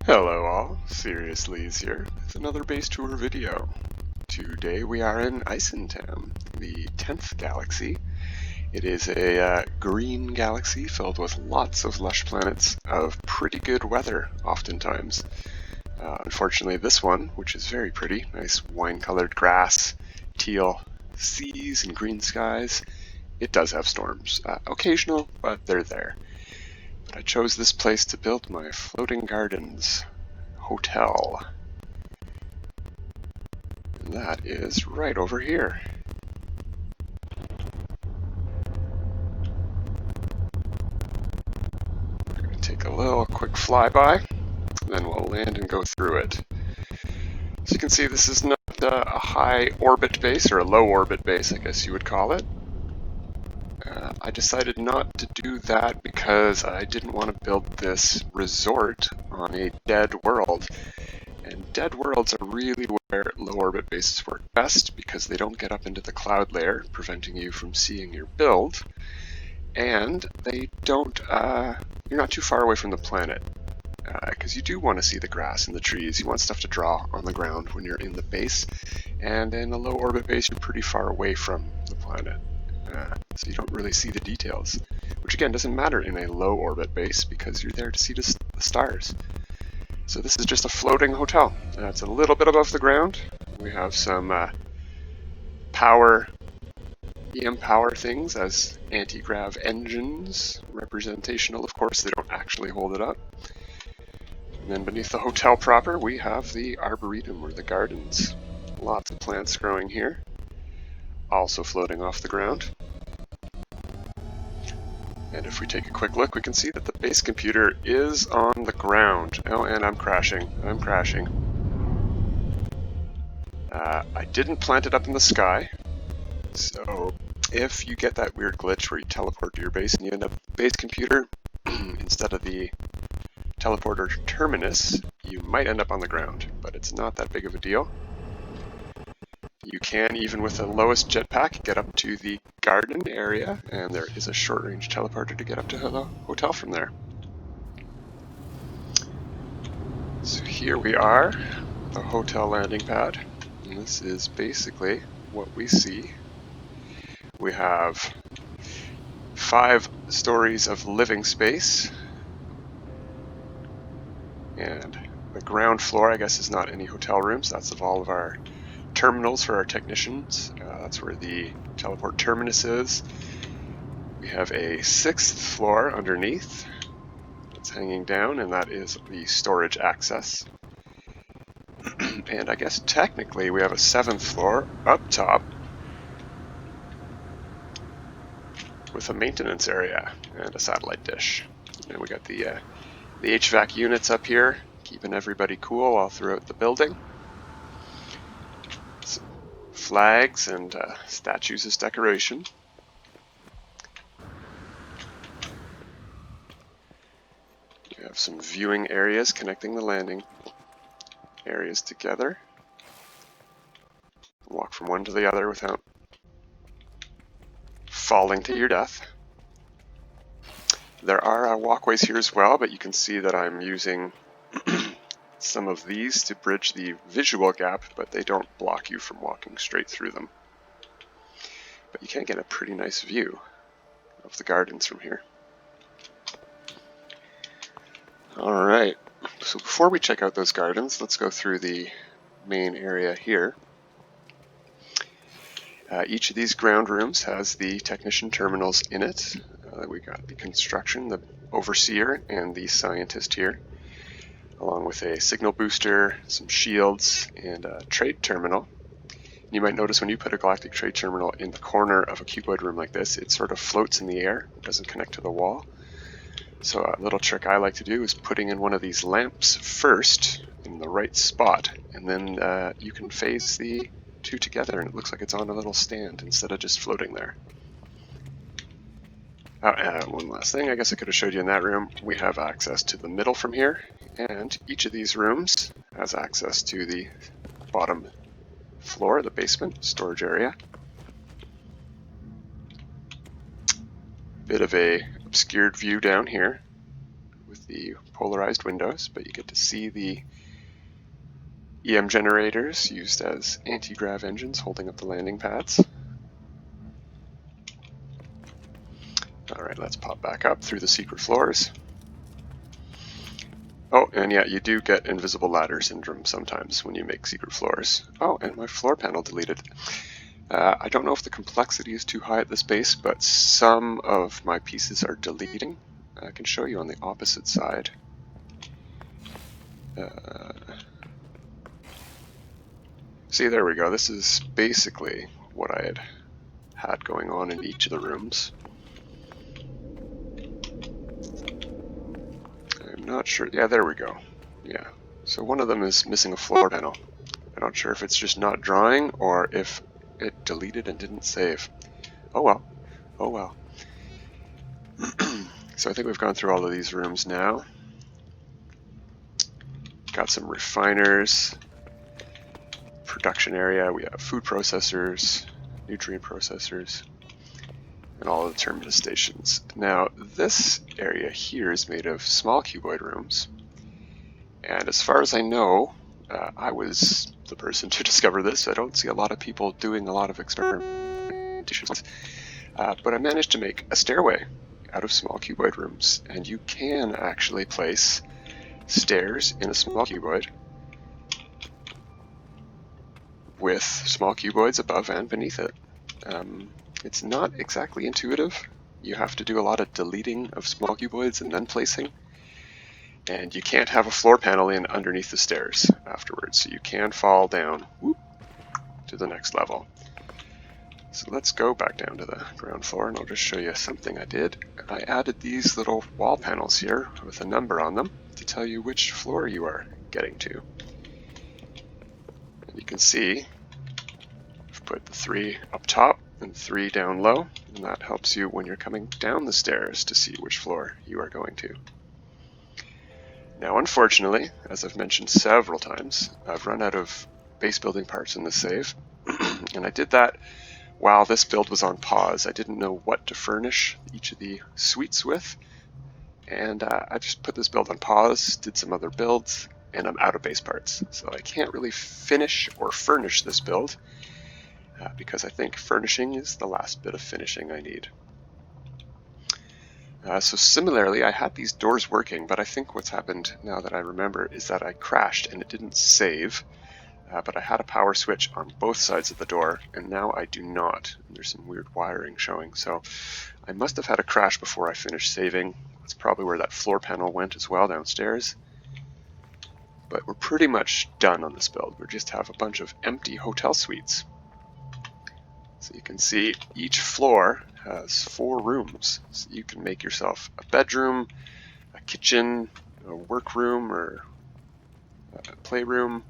Hello all, Seriously's here with another base tour video. Today we are in Eissentam, the 10th galaxy. It is a green galaxy filled with lots of lush planets of pretty good weather oftentimes. Unfortunately this one, which is very pretty, nice wine-colored grass, teal seas and green skies, it does have storms. Occasional, but they're there. But I chose this place to build my floating gardens hotel. And that is right over here. We're going to take a little quick flyby, then we'll land and go through it. As you can see, this is not a high orbit base, or a low orbit base, I guess you would call it. I decided not to do that because I didn't want to build this resort on a dead world. And dead worlds are really where low orbit bases work best because they don't get up into the cloud layer, preventing you from seeing your build. And they don't, you're not too far away from the planet. Because you do want to see the grass and the trees. You want stuff to draw on the ground when you're in the base. And in a low orbit base, you're pretty far away from the planet. So you don't really see the details, which again doesn't matter in a low orbit base because you're there to see the stars. So this is just a floating hotel. It's a little bit above the ground. We have some EM power things as anti-grav engines, representational of course, they don't actually hold it up. And then beneath the hotel proper we have the arboretum, or the gardens. Lots of plants growing here, also floating off the ground. And if we take a quick look, we can see that the base computer is on the ground. Oh, and I'm crashing. I didn't plant it up in the sky, so if you get that weird glitch where you teleport to your base and you end up base computer instead of the teleporter terminus, you might end up on the ground, but it's not that big of a deal. You can, even with the lowest jetpack, get up to the garden area, and there is a short-range teleporter to get up to the hotel from there. So here we are, the hotel landing pad, and this is basically what we see. We have 5 stories of living space, and the ground floor, I guess, is not any hotel rooms. That's of all of our terminals for our technicians. That's where the teleport terminus is. We have a 6th floor underneath that's hanging down, and that is the storage access. And I guess technically we have a 7th floor up top with a maintenance area and a satellite dish. And we got the HVAC units up here, keeping everybody cool all throughout the building. Some flags and statues as decoration. We have some viewing areas connecting the landing areas together. Walk from one to the other without falling to your death. There are walkways here as well, but you can see that I'm using some of these to bridge the visual gap, but they don't block you from walking straight through them. But you can get a pretty nice view of the gardens from here. Alright, so before we check out those gardens, let's go through the main area here. Each of these ground rooms has the technician terminals in it. We got the construction, the overseer, and the scientist here, along with a signal booster, some shields, and a trade terminal. You might notice when you put a galactic trade terminal in the corner of a cuboid room like this, it sort of floats in the air, it doesn't connect to the wall. So a little trick I like to do is putting in one of these lamps first in the right spot, and then you can phase the two together and it looks like it's on a little stand instead of just floating there. One last thing, I guess I could have showed you in that room, we have access to the middle from here, and each of these rooms has access to the bottom floor, the basement storage area. Bit of a obscured view down here with the polarized windows, but you get to see the EM generators used as anti-grav engines holding up the landing pads. Alright, let's pop back up through the secret floors. Oh, and yeah, you do get invisible ladder syndrome sometimes when you make secret floors. Oh, and my floor panel deleted. I don't know if the complexity is too high at this base, but some of my pieces are deleting. I can show you on the opposite side. See, there we go. This is basically what I had going on in each of the rooms. I'm not sure. Yeah, there we go. Yeah. So one of them is missing a floor panel. I'm not sure if it's just not drawing or if it deleted and didn't save. Oh well. Oh well. So I think we've gone through all of these rooms now. Got some refiners, production area, we have food processors, nutrient processors, and all of the terminus stations. Now this area here is made of small cuboid rooms, and as far as I know, I was the person to discover this. I don't see a lot of people doing a lot of experimentations, but I managed to make a stairway out of small cuboid rooms, and you can actually place stairs in a small cuboid with small cuboids above and beneath it. It's not exactly intuitive. You have to do a lot of deleting of small cuboids and then placing, and you can't have a floor panel in underneath the stairs afterwards, so you can fall down to the next level. So let's go back down to the ground floor, and I'll just show you something I did. I added these little wall panels here with a number on them to tell you which floor you are getting to. And you can see I've put the 3 up top and 3 down low, and that helps you when you're coming down the stairs to see which floor you are going to. Now unfortunately, as I've mentioned several times, I've run out of base building parts in the save, and I did that while this build was on pause. I didn't know what to furnish each of the suites with, and I just put this build on pause, did some other builds, and I'm out of base parts. So I can't really finish or furnish this build, because I think furnishing is the last bit of finishing I need. So similarly, I had these doors working, but I think what's happened now that I remember is that I crashed and it didn't save. But I had a power switch on both sides of the door, and now I do not. There's some weird wiring showing, so I must have had a crash before I finished saving. That's probably where that floor panel went as well downstairs. But we're pretty much done on this build. We just have a bunch of empty hotel suites. So you can see each floor has 4 rooms. So you can make yourself a bedroom, a kitchen, a workroom, or a playroom.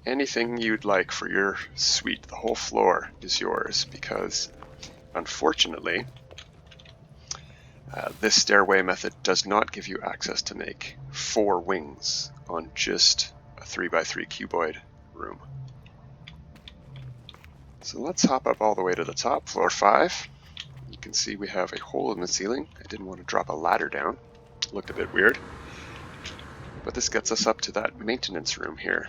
Anything you'd like for your suite. The whole floor is yours, because unfortunately this stairway method does not give you access to make 4 wings on just a 3x3 cuboid room. So let's hop up all the way to the top, floor 5. You can see we have a hole in the ceiling. I didn't want to drop a ladder down. It looked a bit weird. But this gets us up to that maintenance room here,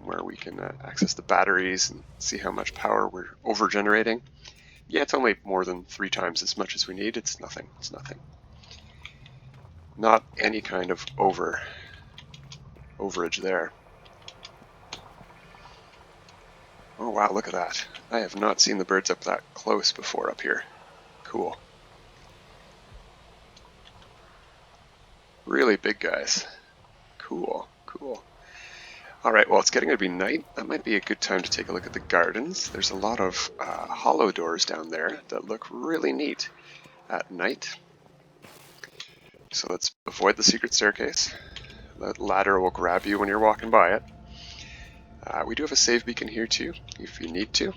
where we can access the batteries and see how much power we're over-generating. Yeah, it's only more than 3 times as much as we need. It's nothing. It's nothing. Not any kind of overage there. Oh wow, look at that. I have not seen the birds up that close before up here. Cool. Really big guys. Cool, cool. Alright, well, it's getting to be night. That might be a good time to take a look at the gardens. There's a lot of hollow doors down there that look really neat at night. So let's avoid the secret staircase. That ladder will grab you when you're walking by it. We do have a save beacon here too, if you need to.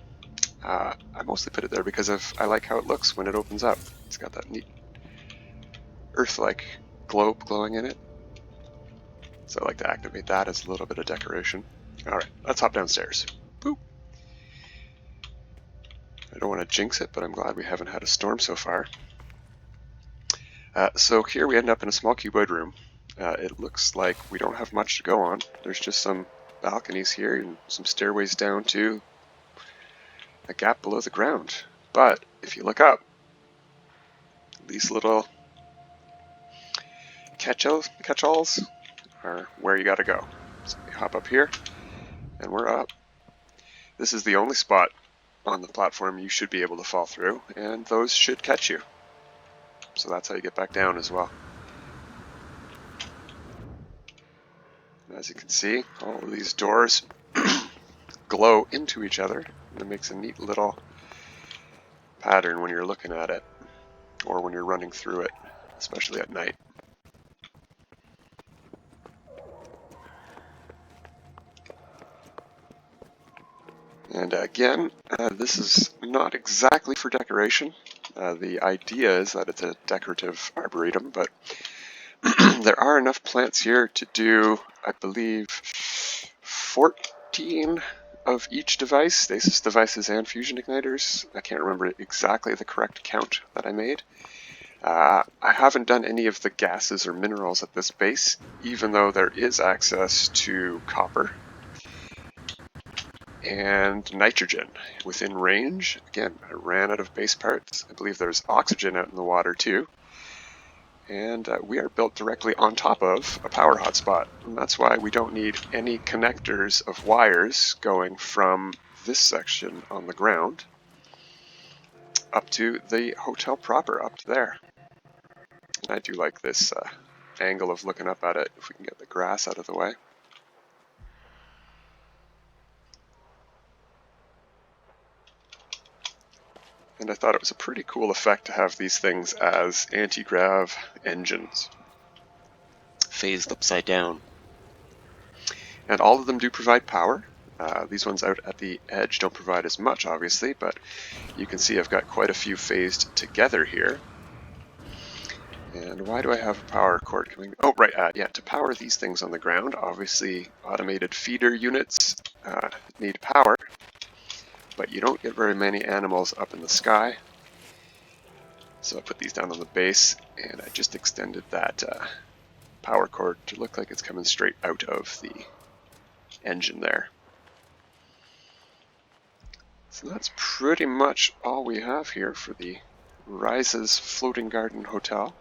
I mostly put it there because I like how it looks when it opens up. It's got that neat Earth-like globe glowing in it. So I like to activate that as a little bit of decoration. Alright, let's hop downstairs. Boop! I don't want to jinx it, but I'm glad we haven't had a storm so far. So here we end up in a small cuboid room. It looks like we don't have much to go on. There's just some balconies here and some stairways down to a gap below the ground. But if you look up, these little catch-alls are where you gotta go. So we hop up here, and we're up. This is the only spot on the platform you should be able to fall through, and those should catch you. So that's how you get back down as well. As you can see, all of these doors glow into each other, and it makes a neat little pattern when you're looking at it, or when you're running through it, especially at night. And again, this is not exactly for decoration. The idea is that it's a decorative arboretum, but there are enough plants here to do, I believe, 14 of each device, stasis devices and fusion igniters. I can't remember exactly the correct count that I made. I haven't done any of the gases or minerals at this base, even though there is access to copper and nitrogen within range. Again, I ran out of base parts. I believe there's oxygen out in the water too. And we are built directly on top of a power hotspot. And that's why we don't need any connectors of wires going from this section on the ground up to the hotel proper up there. And I do like this angle of looking up at it, if we can get the grass out of the way. And I thought it was a pretty cool effect to have these things as anti-grav engines, phased upside down. And all of them do provide power. These ones out at the edge don't provide as much, obviously, but you can see I've got quite a few phased together here. And why do I have a power cord coming? Oh, right, yeah, to power these things on the ground, obviously automated feeder units need power, but you don't get very many animals up in the sky. So I put these down on the base, and I just extended that power cord to look like it's coming straight out of the engine there. So that's pretty much all we have here for the Rises Floating Garden Hotel.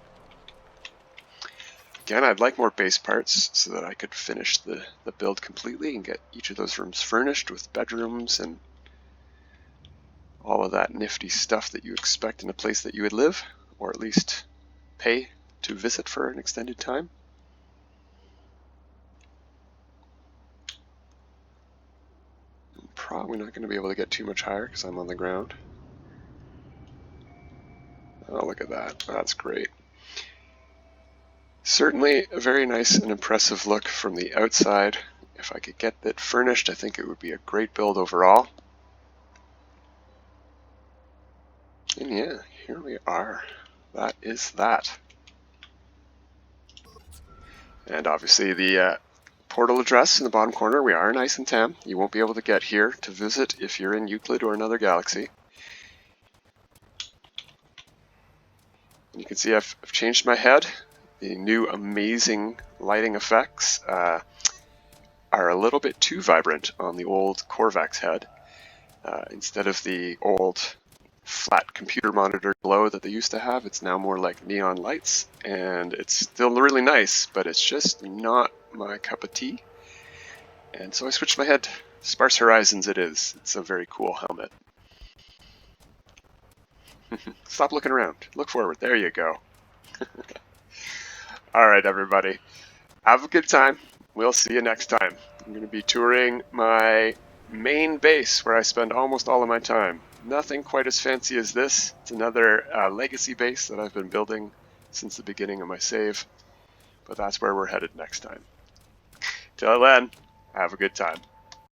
Again, I'd like more base parts so that I could finish the build completely and get each of those rooms furnished with bedrooms and all of that nifty stuff that you expect in a place that you would live, or at least pay to visit for an extended time. I'm probably not going to be able to get too much higher because I'm on the ground. Oh, look at that. That's great. Certainly a very nice and impressive look from the outside. If I could get it furnished, I think it would be a great build overall. And yeah, here we are. That is that. And obviously the portal address in the bottom corner, we are in Eissentam. You won't be able to get here to visit if you're in Euclid or another galaxy. And you can see I've changed my head. The new amazing lighting effects are a little bit too vibrant on the old Korvax head. Instead of the old flat computer monitor glow that they used to have, it's now more like neon lights, and it's still really nice, but it's just not my cup of tea. And so I switched my head. Sparse Horizons it is. It's a very cool helmet. Stop looking around. Look forward. There you go. Alright, everybody. Have a good time. We'll see you next time. I'm going to be touring my main base where I spend almost all of my time. Nothing quite as fancy as this. It's another legacy base that I've been building since the beginning of my save. But that's where we're headed next time. Till then, have a good time.